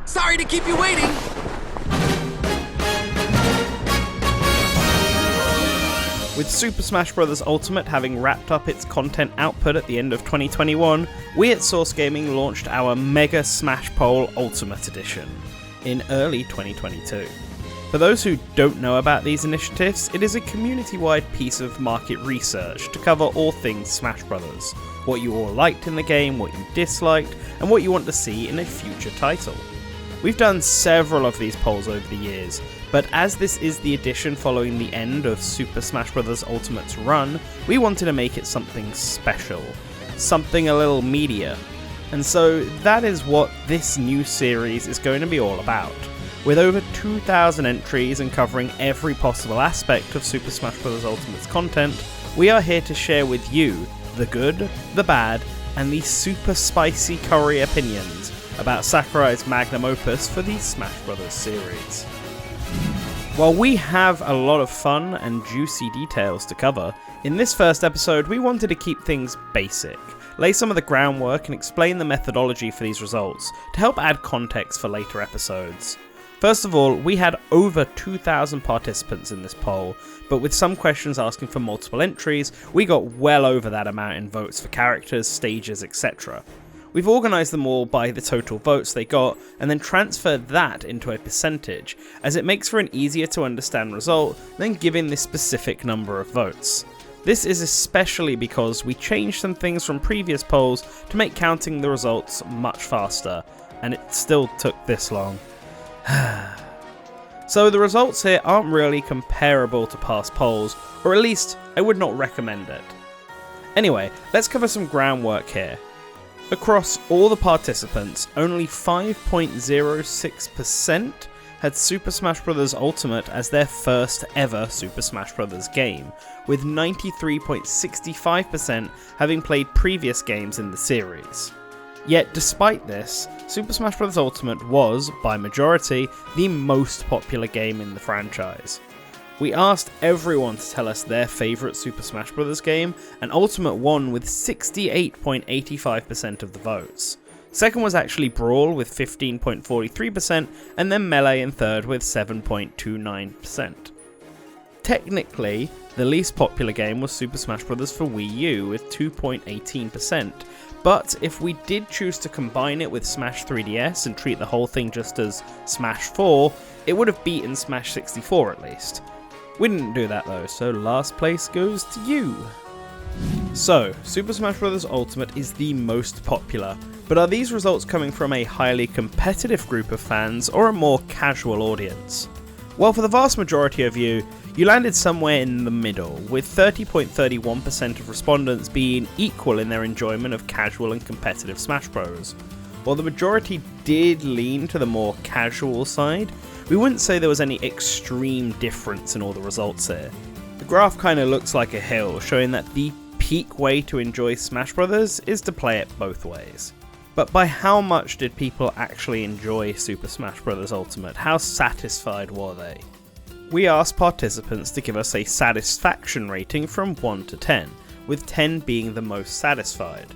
Sorry to keep you waiting! With Super Smash Bros. Ultimate having wrapped up its content output at the end of 2021, we at Source Gaming launched our Mega Smash Poll Ultimate Edition in early 2022. For those who don't know about these initiatives, it is a community-wide piece of market research to cover all things Smash Bros. What you all liked in the game, what you disliked, and what you want to see in a future title. We've done several of these polls over the years, but as this is the edition following the end of Super Smash Bros. Ultimate's run, we wanted to make it something special, something a little meatier. And so that is what this new series is going to be all about. With over 2,000 entries and covering every possible aspect of Super Smash Bros. Ultimate's content, we are here to share with you the good, the bad, and the super spicy curry opinions about Sakurai's magnum opus for the Smash Bros. Series. While we have a lot of fun and juicy details to cover, in this first episode we wanted to keep things basic, lay some of the groundwork and explain the methodology for these results to help add context for later episodes. First of all, we had over 2,000 participants in this poll, but with some questions asking for multiple entries, we got well over that amount in votes for characters, stages, etc. We've organised them all by the total votes they got, and then transferred that into a percentage, as it makes for an easier to understand result than giving this specific number of votes. This is especially because we changed some things from previous polls to make counting the results much faster, and it still took this long. So the results here aren't really comparable to past polls, or at least I would not recommend it. Anyway, let's cover some groundwork here. Across all the participants, only 5.06% had Super Smash Bros. Ultimate as their first ever Super Smash Bros. Game, with 93.65% having played previous games in the series. Yet despite this, Super Smash Bros. Ultimate was, by majority, the most popular game in the franchise. We asked everyone to tell us their favourite Super Smash Bros. Game, and Ultimate won with 68.85% of the votes. Second was actually Brawl with 15.43%, and then Melee in third with 7.29%. Technically, the least popular game was Super Smash Bros. For Wii U with 2.18%, but if we did choose to combine it with Smash 3DS and treat the whole thing just as Smash 4, it would have beaten Smash 64 at least. We didn't do that though, so last place goes to you. So, Super Smash Bros. Ultimate is the most popular, but are these results coming from a highly competitive group of fans or a more casual audience? Well, for the vast majority of you, you landed somewhere in the middle, with 30.31% of respondents being equal in their enjoyment of casual and competitive Smash Bros. While the majority did lean to the more casual side, we wouldn't say there was any extreme difference in all the results here. The graph kinda looks like a hill, showing that the peak way to enjoy Smash Bros. Is to play it both ways. But by how much did people actually enjoy Super Smash Bros. Ultimate? How satisfied were they? We asked participants to give us a satisfaction rating from 1 to 10, with 10 being the most satisfied.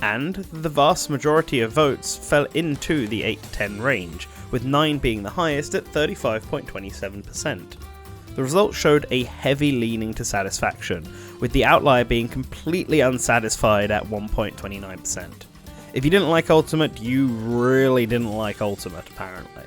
And the vast majority of votes fell into the 8 to 10 range, with 9 being the highest at 35.27%. The results showed a heavy leaning to satisfaction, with the outlier being completely unsatisfied at 1.29%. If you didn't like Ultimate, you really didn't like Ultimate, apparently.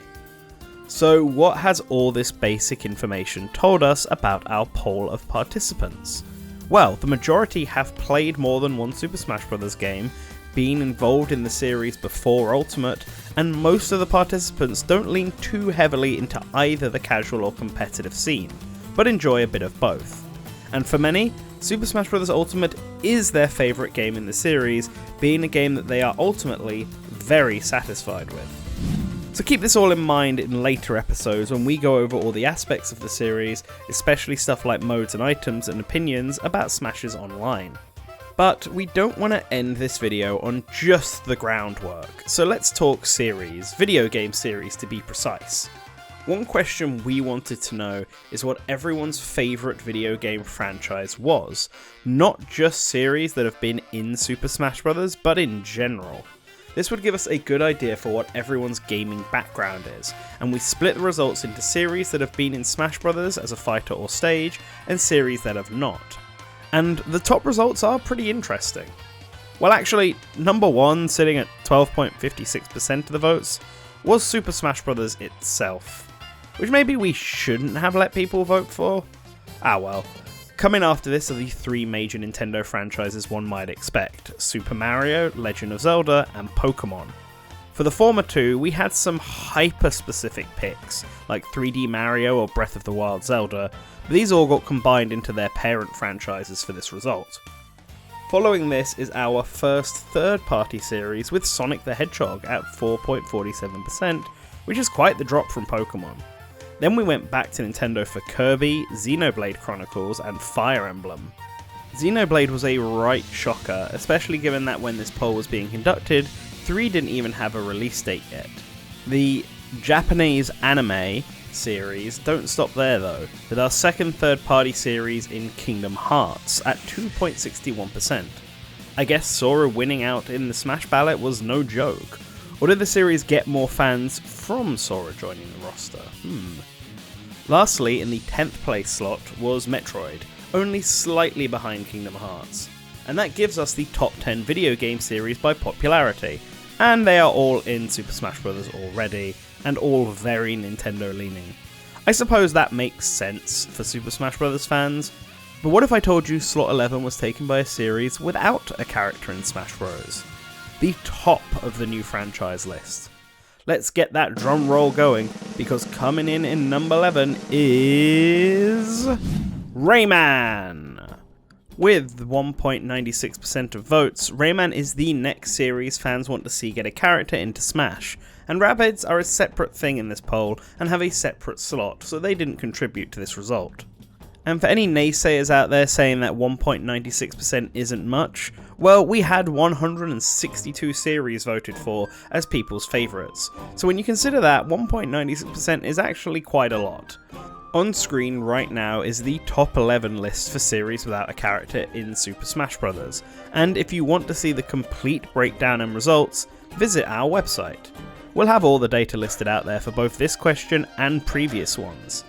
So what has all this basic information told us about our poll of participants? Well, the majority have played more than one Super Smash Bros. Game, been involved in the series before Ultimate, and most of the participants don't lean too heavily into either the casual or competitive scene, but enjoy a bit of both. And for many, Super Smash Bros. Ultimate is their favourite game in the series, being a game that they are ultimately very satisfied with. So keep this all in mind in later episodes when we go over all the aspects of the series, especially stuff like modes and items and opinions about Smashes Online. But we don't want to end this video on just the groundwork, so let's talk series, video game series to be precise. One question we wanted to know is what everyone's favourite video game franchise was, not just series that have been in Super Smash Bros., but in general. This would give us a good idea for what everyone's gaming background is, and we split the results into series that have been in Smash Bros. As a fighter or stage, and series that have not. And the top results are pretty interesting. Well, actually, number 1, sitting at 12.56% of the votes, was Super Smash Bros. Itself. Which maybe we shouldn't have let people vote for? Ah well. Coming after this are the 3 major Nintendo franchises one might expect: Super Mario, Legend of Zelda, and Pokemon. For the former 2, we had some hyper-specific picks, like 3D Mario or Breath of the Wild Zelda, but these all got combined into their parent franchises for this result. Following this is our first third-party series with Sonic the Hedgehog at 4.47%, which is quite the drop from Pokemon. Then we went back to Nintendo for Kirby, Xenoblade Chronicles, and Fire Emblem. Xenoblade was a right shocker, especially given that when this poll was being conducted, 3 didn't even have a release date yet. The Japanese anime series don't stop there though, with our second third-party series in Kingdom Hearts at 2.61%. I guess Sora winning out in the Smash ballot was no joke. Or did the series get more fans from Sora joining the roster? Lastly, in the 10th place slot was Metroid, only slightly behind Kingdom Hearts. And that gives us the top 10 video game series by popularity, and they are all in Super Smash Bros. Already, and all very Nintendo leaning. I suppose that makes sense for Super Smash Bros. Fans, but what if I told you slot 11 was taken by a series without a character in Smash Bros.? The top of the new franchise list. Let's get that drum roll going, because coming in number 11 is Rayman! With 1.96% of votes, Rayman is the next series fans want to see get a character into Smash, and Rabbids are a separate thing in this poll and have a separate slot, so they didn't contribute to this result. And for any naysayers out there saying that 1.96% isn't much, well, we had 162 series voted for as people's favourites, so when you consider that, 1.96% is actually quite a lot. On screen right now is the top 11 list for series without a character in Super Smash Bros. And if you want to see the complete breakdown and results, visit our website. We'll have all the data listed out there for both this question and previous ones.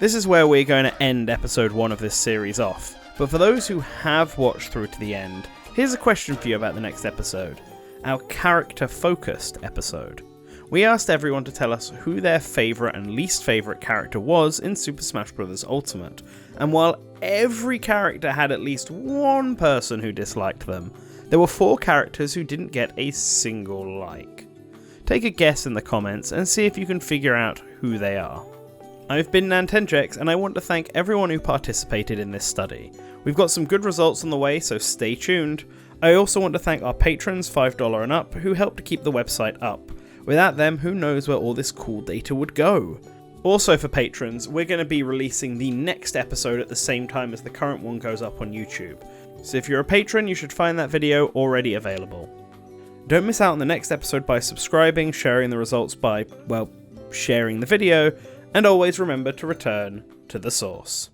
This is where we're going to end episode 1 of this series off, but for those who have watched through to the end, here's a question for you about the next episode, our character-focused episode. We asked everyone to tell us who their favourite and least favourite character was in Super Smash Bros. Ultimate, and while every character had at least one person who disliked them, there were 4 characters who didn't get a single like. Take a guess in the comments and see if you can figure out who they are. I've been Nantenjex, and I want to thank everyone who participated in this study. We've got some good results on the way, so stay tuned. I also want to thank our patrons, $5 and up, who help to keep the website up. Without them, who knows where all this cool data would go. Also for patrons, we're going to be releasing the next episode at the same time as the current one goes up on YouTube. So if you're a patron, you should find that video already available. Don't miss out on the next episode by subscribing, sharing the results by, well, sharing the video, and always remember to return to the source.